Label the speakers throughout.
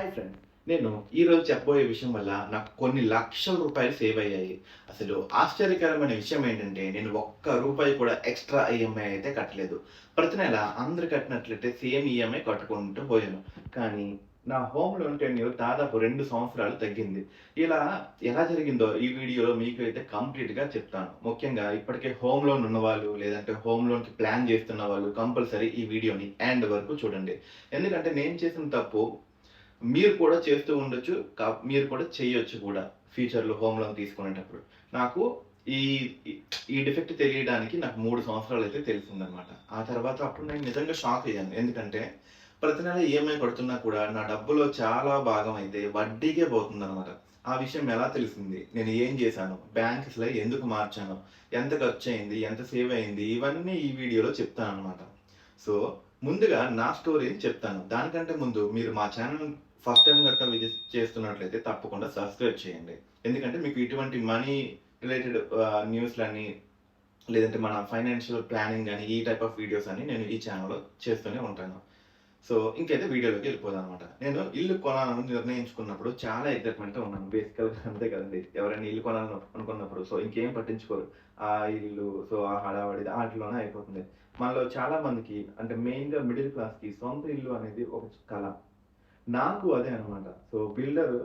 Speaker 1: Hi friend. నేను ఈరోజు చెప్పబోయే విషయం వల్ల నాకు కొన్ని లక్షల రూపాయలు సేవ్ అయ్యాయి. అసలు ఆశ్చర్యకరమైన విషయం ఏంటంటే, నేను ఒక్క రూపాయి కూడా ఎక్స్‌ట్రా ఈఎంఐ అయితే కట్టలేదు. ప్రతి నెల అందరూ కట్టినట్లయితే సేమ్ ఈఎంఐ కట్టుకుంటూ పోయాను. కానీ నా హోమ్ లోన్ టెన్యూర్ దాదాపు 2 సంవత్సరాలు తగ్గింది. ఇలా ఎలా జరిగిందో ఈ వీడియోలో మీకు అయితే కంప్లీట్‌గా చెప్తాను. ముఖ్యంగా ఇప్పటికే హోమ్ లోన్ ఉన్నవాళ్ళు, లేదంటే హోమ్ లోన్‌కి ప్లాన్ చేస్తున్న వాళ్ళు కంపల్సరీ ఈ వీడియోని ఎండ్ వరకు చూడండి. ఎందుకంటే నేను చేసిన తప్పు మీరు కూడా చేస్తూ ఉండొచ్చు. మీరు కూడా చేయొచ్చు కూడా ఫ్యూచర్‌లో హోమ్ లోన్ తీసుకునేటప్పుడు. నాకు ఈ ఈ ఈ డిఫెక్ట్ తెలియడానికి నాకు 3 సంవత్సరాలైతే తెలిసిందనమాట. ఆ తర్వాత అప్పుడు నేను నిజంగా షాక్ అయ్యాను. ఎందుకంటే ప్రతి నెల ఈఎంఐ కడుతున్నా కూడా నా డబ్బులో చాలా భాగం అయితే వడ్డీకే పోతుందనమాట. ఆ విషయం ఎలా తెలిసింది? నేను ఏం చేశాను? బ్యాంక్ అసలు ఎందుకు మార్చాను? ఎంత ఖర్చయింది? ఎంత సేవ్ అయింది? ఇవన్నీ ఈ వీడియోలో చెప్తాననమాట. సో, ముందుగా నా స్టోరీని చెప్తాను. దానికంటే ముందు మీరు మా ఛానెల్ ఫస్ట్ టైమ్ గట్టా విజిట్ చేస్తున్నట్లయితే తప్పకుండా సబ్స్క్రైబ్ చేయండి. ఎందుకంటే మీకు ఇటువంటి మనీ రిలేటెడ్ న్యూస్‌లని, లేదంటే మన ఫైనాన్షియల్ ప్లానింగ్ గాని, ఈ టైప్ ఆఫ్ వీడియోస్ అన్ని నేను ఈ ఛానెల్‌లో చేస్తూనే ఉంటాను. సో, ఇంకైతే వీడియోలోకి వెళ్ళిపోదామనమాట. నేను ఇల్లు కొనాలని నిర్ణయించుకున్నప్పుడు చాలా ఎక్సైట్‌మెంట్‌తో ఉన్నాను. బేసికల్‌గా అంతే కదండీ! ఎవరైనా ఇల్లు కొనాలని అనుకున్నప్పుడు సో, ఇంకేం పట్టించుకోరు. ఆ ఇల్లు, సో, ఆ హడావిడి ఆటిలోనే అయిపోతుంది. మనలో చాలా మందికి అంటే మెయిన్‌గా మిడిల్ క్లాస్‌కి సొంత ఇల్లు అనేది ఒక కల. నాకు అదే అనమాట. సో, బిల్డర్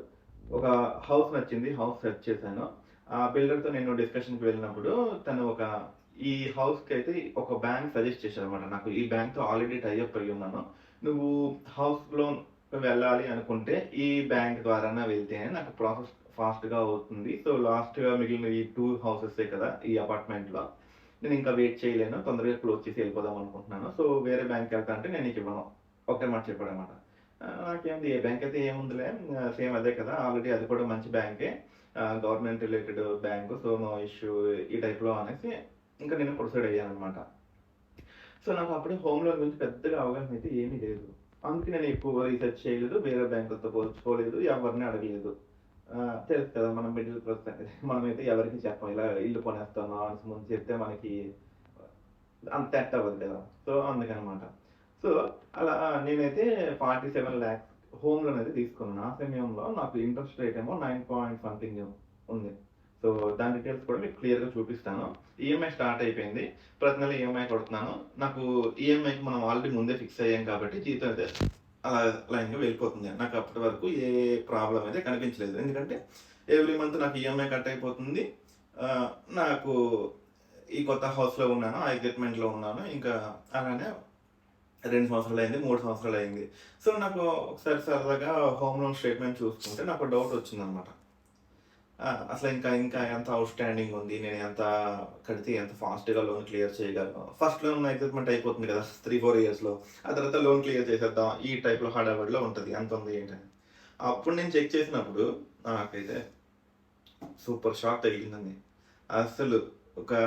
Speaker 1: ఒక హౌస్ నచ్చింది. హౌస్ సెర్చ్ చేశాను. ఆ బిల్డర్‌తో నేను డిస్కషన్‌కి వెళ్ళినప్పుడు తను ఈ హౌస్‌కైతే ఒక బ్యాంక్ సజెస్ట్ చేశారనమాట. నాకు ఈ బ్యాంక్‌తో ఆల్రెడీ టై అప్ అయ్యి ఉన్నాను. నువ్వు హౌస్ లోన్ వెళ్ళాలి అనుకుంటే ఈ బ్యాంక్ ద్వారానే వెళ్తే నాకు ప్రాసెస్ ఫాస్ట్‌గా అవుతుంది. సో, లాస్ట్‌గా మిగిలిన ఈ 2 హౌసెసే కదా! ఈ అపార్ట్మెంట్‌లో. నేను ఇంకా వెయిట్ చేయలేను. తొందరగా క్లోజ్ చేసి వెళ్ళిపోదాం అనుకుంటున్నాను. సో, వేరే బ్యాంక్‌కెళ్తా అంటే నేను నీకివ్వను. ఒకటే మాట చెప్పాడనమాట. నాకేముంది ఏ బ్యాంక్ అయితే ఏముందిలే సేమ్ అదే కదా! ఆల్రెడీ అది కూడా మంచి బ్యాంకే. Government related bank. So, no issue ఈ టైప్‌లో అనేసి ఇంకా నేను ప్రొసీడ్ అయ్యాననమాట. సో, నాకు అప్పుడే హోమ్ లోన్ గురించి పెద్దగా అవగాహన అయితే ఏమీ లేదు. అందుకే నేను ఎక్కువగా రీసెర్చ్ చేయలేదు. వేరే బ్యాంకులతో పోల్చుకోలేదు. ఎవరిని అడగలేదు. తెలుసు కదా! మనం మిడిల్ క్లాస్ అనేది. మనమైతే ఎవరికీ చెప్పం. ఇలా ఇల్లు కొనేస్తాను అనేసి ముందు చెప్తే మనకి అంత సెట్ అవ్వదు కదా! సో, అందుకనమాట. సో, అలా నేనైతే 47 లాక్స్ హోమ్ లోన్ అయితే తీసుకున్నాను. ఆ సమయంలో నాకు ఇంట్రెస్ట్ రేట్ ఏమో 9 పాయింట్ సంథింగ్ ఉంది. సో, దాని డీటెయిల్స్ కూడా మీకు క్లియర్‌గా చూపిస్తాను. ఈఎంఐ స్టార్ట్ అయిపోయింది. ప్రతి నెల ఈఎంఐ కడుతున్నాను. నాకు ఈఎంఐకి మనం ఆల్రెడీ ముందే ఫిక్స్ అయ్యాం కాబట్టి జీతం అయితే అలా లైన్‌గా వెళ్ళిపోతుంది. నాకు అప్పటి వరకు ఏ ప్రాబ్లమ్ అయితే కనిపించలేదు. ఎందుకంటే ఎవ్రీ మంత్ నాకు ఈఎంఐ కట్ అయిపోతుంది. నాకు ఈ కొత్త హౌస్‌లో ఉన్నాను. ఆ ఎగ్జైట్‌మెంట్‌లో ఉన్నాను. ఇంకా అలానే 2 సంవత్సరాలయింది. 3 సంవత్సరాలయింది. సో, నాకు ఒకసారి సరదాగా హోమ్ లోన్ స్టేట్‌మెంట్ చూసుకుంటే నాకు డౌట్ వచ్చిందనమాట. అసలు ఇంకా ఎంత ఔట్‌స్టాండింగ్ ఉంది. నేను ఎంత కడితే ఎంత ఫాస్ట్‌గా లోన్ క్లియర్ చేయగలను. ఫస్ట్ లోన్ ఎగ్జైట్‌మెంట్ అయిపోతుంది కదా! 3, 4 ఇయర్స్‌లో. ఆ తర్వాత లోన్ క్లియర్ చేసేద్దాం. ఈ టైప్‌లో హడావిడిలో ఉంటది. ఎంతుంది ఏంటని. అప్పుడు నేను చెక్ చేసినప్పుడు నాకైతే సూపర్ షాక్ తగిలిందండి. అస్సలు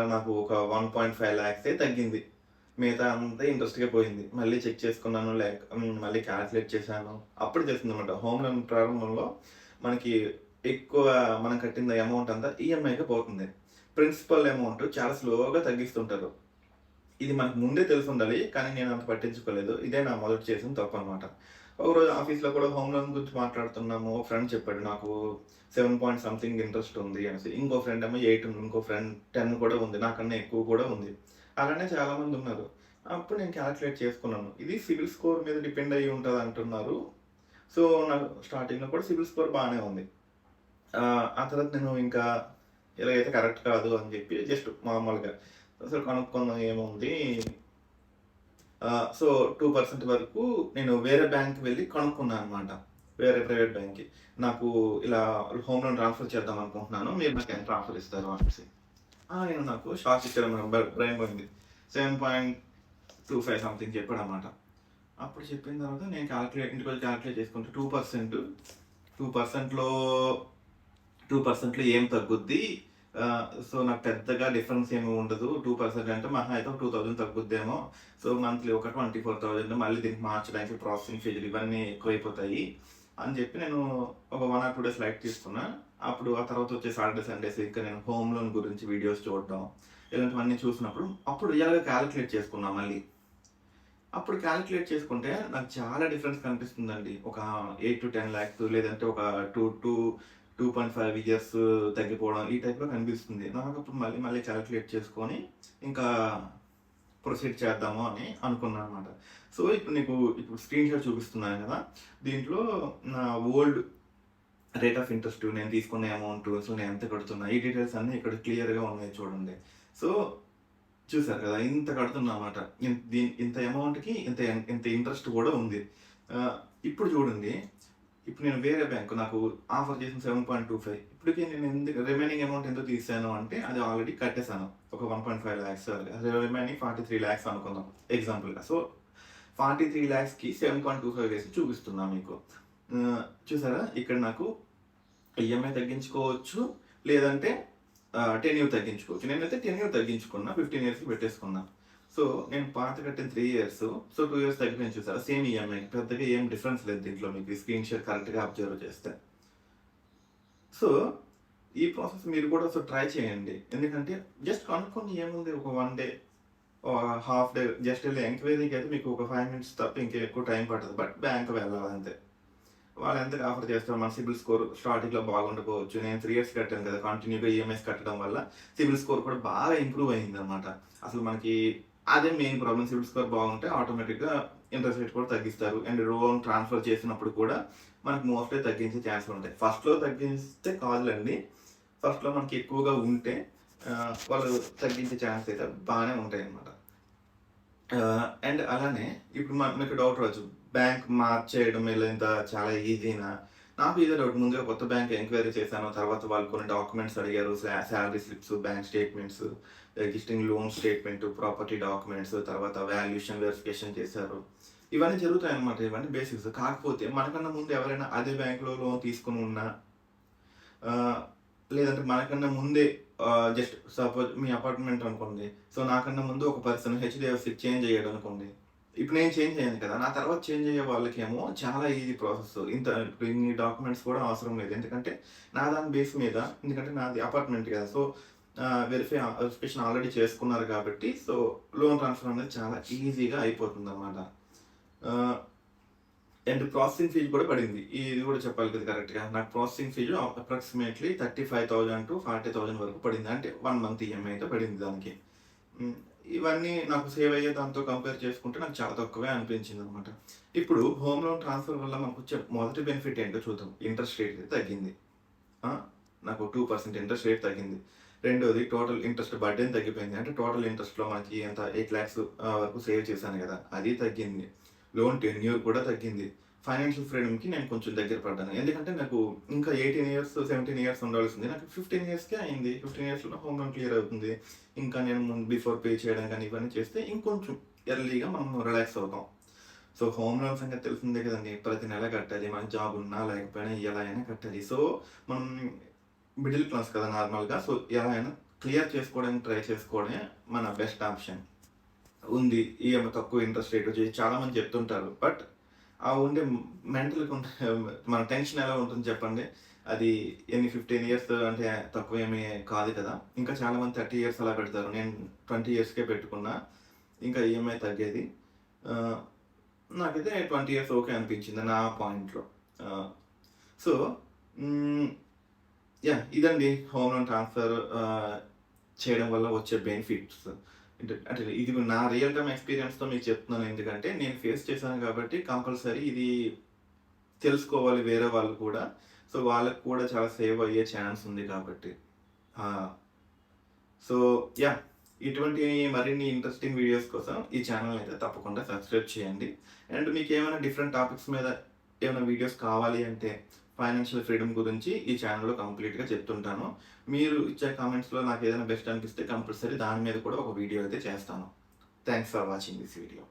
Speaker 1: నాకు ఒక 1.5 లాక్సే తగ్గింది. మిగతా అంతా ఇంట్రెస్ట్‌గా పోయింది. మళ్ళీ చెక్ చేసుకున్నాను. మళ్ళీ కాలిక్యులేట్ చేశాను. అప్పుడు తెలిసిందనమాట. హోమ్ లోన్ ప్రారంభంలో మనకి ఎక్కువ మనం కట్టిన అమౌంట్ అంతా ఈఎంఐ‌కే పోతుంది. ప్రిన్సిపల్ అమౌంట్ చాలా స్లోగా తగ్గిస్తుంటారు. ఇది మనకు ముందే తెలిసుండాలి. కానీ నేను అంత పట్టించుకోలేదు. ఇదే నా మొదట చేసిన తప్పనమాట. ఒకరోజు ఆఫీస్‌లో కూడా హోమ్ లోన్ గురించి మాట్లాడుతున్నాము. ఒక ఫ్రెండ్ చెప్పాడు నాకు 7 పాయింట్ సంథింగ్ ఇంట్రెస్ట్ ఉంది అనేసి. ఇంకో ఫ్రెండ్ ఏమో 8 ఉంది. ఇంకో ఫ్రెండ్ 10 కూడా ఉంది. నాకన్నా ఎక్కువ కూడా ఉంది. అలానే చాలామందున్నారు. అప్పుడు నేను కాలిక్యులేట్ చేసుకున్నాను. ఇది సిబిల్ స్కోర్ మీద డిపెండ్ అయ్యి ఉంటదంటున్నారు. సో, నాకు స్టార్టింగ్‌లో కూడా సిబిల్ స్కోర్ బానే ఉంది. ఆ తర్వాత నేను ఇంకా ఇలాగైతే కరెక్ట్ కాదు అని చెప్పి జస్ట్ మామూలుగా అసలు కనుక్కుందాం ఏముంది. సో, 2% వరకు నేను వేరే బ్యాంక్‌కి వెళ్లి కనుక్కున్నా అనమాట. వేరే ప్రైవేట్ బ్యాంక్‌కి. నాకు ఇలా హోమ్ లోన్ ట్రాన్స్‌ఫర్ చేద్దాం అనుకుంటున్నాను. మీరు నాకు ఎంత ఆఫర్ ఇస్తారు అనేసి. ఆయన నాకు షాక్ ఇచ్చాడన్నమాట. బ్రెయిన్ పోయింది. 7.25 సంథింగ్ చెప్పాడన్నమాట. అప్పుడు చెప్పిన తర్వాత నేను ఇంటికొచ్చి కాలిక్యులేట్ చేసుకుంటే 2%, 2%లో 2%లో ఏం తగ్గుద్ది? సో, నాకు పెద్దగా డిఫరెన్స్ ఏమి ఉండదు. 2% అంటే మహా అయితే ఒక 2000 తగ్గుద్దేమో. సో, మంత్లీ ఒక 24,000 మళ్ళీ దీనికి మార్చడానికి ప్రాసెసింగ్ ఫీజులు ఇవన్నీ ఎక్కువైపోతాయి అని చెప్పి నేను ఒక 1 ఆర్ 2 డేస్ లైట్ తీసుకున్నా. అప్పుడు ఆ తర్వాత వచ్చే సాటర్‌డే, సండేస్ ఇంకా నేను హోమ్ లోన్ గురించి వీడియోస్ చూడడం, ఇలాంటివన్నీ చూసినప్పుడు అప్పుడు రియల్‌గా కాలిక్యులేట్ చేసుకున్నా మళ్ళీ. అప్పుడు క్యాలిక్యులేట్ చేసుకుంటే నాకు చాలా డిఫరెన్స్ కనిపిస్తుందండి. ఒక 8-10 లాక్స్ లేదంటే ఒక 2-2.5 ఇయర్స్ తగ్గిపోవడం ఈ టైప్‌లో కనిపిస్తుంది. నాకప్పుడు మళ్ళీ మళ్ళీ క్యాలిక్యులేట్ చేసుకొని ఇంకా ప్రొసీడ్ చేద్దాము అని అనుకున్నాననమాట. సో, ఇప్పుడు స్క్రీన్‌షాట్ చూపిస్తున్నాను గదా! దీంట్లో నా ఓల్డ్ రేట్ ఆఫ్ ఇంట్రెస్ట్, నేను తీసుకున్న అమౌంట్, అసలు నేను ఎంత కడుతున్నా, ఈ డీటెయిల్స్ అన్నీ ఇక్కడ క్లియర్‌గా ఉన్నాయి చూడండి. సో, చూసారు కదా! ఇంత కడుతున్నా అన్నమాట. ఇంత అమౌంట్‌కి ఇంత ఇంట్రెస్ట్ కూడా ఉంది. ఆహ్, ఇప్పుడు చూడండి, ఇప్పుడు నేను వేరే బ్యాంక్ నాకు ఆఫర్ చేసిన 7.25 ఇప్పటికి నేను రిమైనింగ్ అమౌంట్ ఎంత తీసాను అంటే అది ఆల్రెడీ కట్టేసాను. ఒక 1.5 లాక్స్ రిమైనింగ్ 43 లాక్స్ అనుకుందాం ఎగ్జాంపుల్‌గా. సో, 43 లాక్స్‌కి 7.25 వేసి చూపిస్తున్నా మీకు. చూసారా? ఇక్కడ నాకు ఈఎంఐ తగ్గించుకోవచ్చు. లేదంటే టెన్యూర్ తగ్గించుకోవచ్చు. నేనైతే టెన్యూర్ తగ్గించుకున్నా. 15 ఇయర్స్‌కి పెట్టేసుకున్నా. సో, నేను పాత కట్టిన 3 ఇయర్స్. సో, 2 ఇయర్స్ తగ్గిపోయింది చూసారా? Same EMI. పెద్దగా ఏం డిఫరెన్స్ లేదు దీంట్లో మీకు ఈ స్క్రీన్ షాట్ కరెక్ట్‌గా అబ్జర్వ్ చేస్తే. సో, ఈ ప్రాసెస్ మీరు కూడా ఒకసారి ట్రై చేయండి. ఎందుకంటే జస్ట్ కనుక్కొని ఏముంది ఒక 1 డే, హాఫ్ డే జస్ట్ ఎళ్లి ఎంక్వైరీకి అయితే మీకు ఒక 5 మినిట్స్ తప్ప ఇంకా ఎక్కువ టైం పట్టదు. బట్ బ్యాంక్ వెళ్ళాలంతే. వాళ్ళు ఎంతకు ఆఫర్ చేస్తారు? మన సిబిల్ స్కోర్ స్టార్టింగ్‌లో బాగుండకపోవచ్చు. నేను 3 ఇయర్స్ కట్టాను కదా! కంటిన్యూగా ఈఎంఐస్ కట్టడం వల్ల సిబిల్ స్కోర్ కూడా బాగా ఇంప్రూవ్ అయిందనమాట. అసలు మనకి అదే మెయిన్ ప్రాబ్లమ్. సిబిల్ స్కోర్ బాగుంటే ఆటోమేటిక్‌గా ఇంట్రెస్ట్ రేట్ కూడా తగ్గిస్తారు. అండ్ లోన్ ట్రాన్స్‌ఫర్ చేసినప్పుడు కూడా మనకు మోస్ట్‌లీ తగ్గించే ఛాన్సులు ఉంటాయి. ఫస్ట్‌లో తగ్గిస్తే కాదులెండి. ఫస్ట్‌లో మనకి ఎక్కువగా ఉంటే వాళ్ళు తగ్గించే ఛాన్స్ అయితే బానే ఉంటాయన్నమాట. అండ్ అలానే ఇప్పుడు మీకు డౌట్ రావచ్చు. బ్యాంక్ మార్చేయడం ఇంత చాలా ఈజీనా? నాకు ఇదే డౌట్. ముందుగా కొత్త బ్యాంక్ ఎంక్వైరీ చేశాను. తర్వాత వాళ్ళు కొన్ని డాక్యుమెంట్స్ అడిగారు. Salary slips, bank statements, existing loan statement, property documents, తర్వాత వాల్యుయేషన్ వెరిఫికేషన్ చేశారు. ఇవన్నీ జరుగుతాయన్నమాట. ఇవన్నీ బేసిక్స్. కాకపోతే మనకన్నా ముందు ఎవరైనా అదే బ్యాంక్‌లో లోన్ తీసుకొని ఉన్నా ఆహ్, లేదంటే మనకన్నా ముందే జస్ట్ సపోజ్ మీ అపార్ట్మెంట్ అనుకోండి. సో, నాకన్నా ముందు ఒక పర్సన్ హెచ్‌డీఎఫ్‌సీకి చేంజ్ అయ్యాడనుకోండి. ఇప్పుడు నేను చేంజ్ అయ్యాను కదా! నా తర్వాత చేంజ్ అయ్యే వాళ్ళకేమో చాలా ఈజీ ప్రాసెస్. ఇప్పుడు ఇన్ని డాక్యుమెంట్స్ కూడా అవసరం లేదు. ఎందుకంటే నా దాని బేస్ మీద, ఎందుకంటే నాది అపార్ట్మెంట్ కదా! సో, వెరిఫికేషన్ ఆల్రెడీ చేసుకున్నారు కాబట్టి, సో, లోన్ ట్రాన్స్‌ఫర్ అనేది చాలా ఈజీగా అయిపోతుందన్నమాట. ఆహ్ అండ్ ప్రాసెసింగ్ ఫీజ్ కూడా పడింది. ఇది కూడా చెప్పాలి కదా కరెక్ట్‌గా. నాకు ప్రాసెసింగ్ ఫీజు అప్రాక్సిమేట్‌లీ 35,000-40,000 వరకు పడింది. అంటే 1 మంత్ ఈఎంఐ అయితే పడింది దానికి. హ్మ్. ఇవన్నీ నాకు సేవ్ అయ్యే దాంతో కంపేర్ చేసుకుంటే నాకు చాలా తక్కువే అనిపించిందనమాట. ఇప్పుడు హోమ్ లోన్ ట్రాన్స్‌ఫర్ వల్ల మనకొచ్చే మొదటి బెనిఫిట్ ఏంటో చూద్దాం. ఇంట్రెస్ట్ రేట్ తగ్గింది. ఆ! నాకు 2% ఇంట్రెస్ట్ రేట్ తగ్గింది. రెండోది టోటల్ ఇంట్రెస్ట్ బర్డెన్ తగ్గిపోయింది. అంటే టోటల్ ఇంట్రెస్ట్‌లో మనకి ఎంత 8,00,000 వరకు సేవ్ చేశాను గదా! అది తగ్గింది. లోన్ టెన్యూర్ కూడా తగ్గింది. ఫైనాన్షియల్ ఫ్రీడమ్‌కి నేను కొంచెం దగ్గర పడ్డాను. ఎందుకంటే నాకు ఇంకా 18 ఇయర్స్, 17 ఇయర్స్ ఉండాల్సింది. నాకు 15 ఇయర్స్‌కే అయింది. 15 ఇయర్స్‌లో హోమ్ లోన్ క్లియర్ అవుతుంది. ఇంకా నేను బిఫోర్ పే చేయడం గానీ ఇవన్నీ చేస్తే ఇంకొంచెం ఎర్లీగా మనం రిలాక్స్ అవుతాం. సో, హోమ్ లోన్ సంగతి తెలిసిందే కదండీ! ప్రతి నెల కట్టాలి. మనకు జాబ్ ఉన్నా లేకపోయినా ఎలా అయినా కట్టాలి. సో, మనం మిడిల్ క్లాస్ కదా నార్మల్‌గా. సో, ఎలా అయినా క్లియర్ చేసుకోవడానికి ట్రై చేసుకోవడమే మన బెస్ట్ ఆప్షన్. ఉంది. ఈఎంఐ తక్కువ ఇంట్రెస్ట్ రేట్ వచ్చి చాలామంది చెప్తుంటారు. బట్ ఆ ఉండే మెంటల్‌గా ఉండే మన టెన్షన్ ఎలా ఉంటుంది చెప్పండి? అది 15 ఇయర్స్ అంటే తక్కువేమీ కాదు కదా! ఇంకా చాలామంది 30 ఇయర్స్ అలా పెడతారు. నేను 20 ఇయర్స్‌కే పెట్టుకున్నా. ఇంకా ఈఎంఐ తగ్గేది. ఆహ్, నాకైతే 20 ఇయర్స్ ఓకే అనిపించింది నా పాయింట్‌లో. ఆహ్, సో, హ్మ్. ఇదండి హోమ్ లోన్ ట్రాన్స్‌ఫర్ చేయడం వల్ల వచ్చే బెనిఫిట్స్. అంటే ఇది నా రియల్ టైమ్ ఎక్స్‌పీరియన్స్‌తో మీకు చెప్తున్నాను. ఎందుకంటే నేను ఫేస్ చేశాను కాబట్టి కంపల్సరీ ఇది తెలుసుకోవాలి వేరే వాళ్ళు కూడా. సో, వాళ్ళకి కూడా చాలా సేవ్ అయ్యే ఛాన్స్ ఉంది కాబట్టి. ఆ! So, yeah! ఇటువంటి మరిన్ని ఇంట్రెస్టింగ్ వీడియోస్ కోసం ఈ ఛానెల్‌ని అయితే తప్పకుండా సబ్స్క్రైబ్ చేయండి. అండ్ మీకేమైనా డిఫరెంట్ టాపిక్స్ మీద ఏమైనా వీడియోస్ కావాలి అంటే ఫైనాన్షియల్ ఫ్రీడమ్ గురించి ఈ ఛానెల్‌లో కంప్లీట్‌గా చెప్తుంటాను. మీరు ఇచ్చే కామెంట్స్‌లో నాకేదైనా బెస్ట్ అనిపిస్తే కంపల్సరీ దాని మీద కూడా ఒక వీడియో అయితే చేస్తాను. Thanks for watching this video.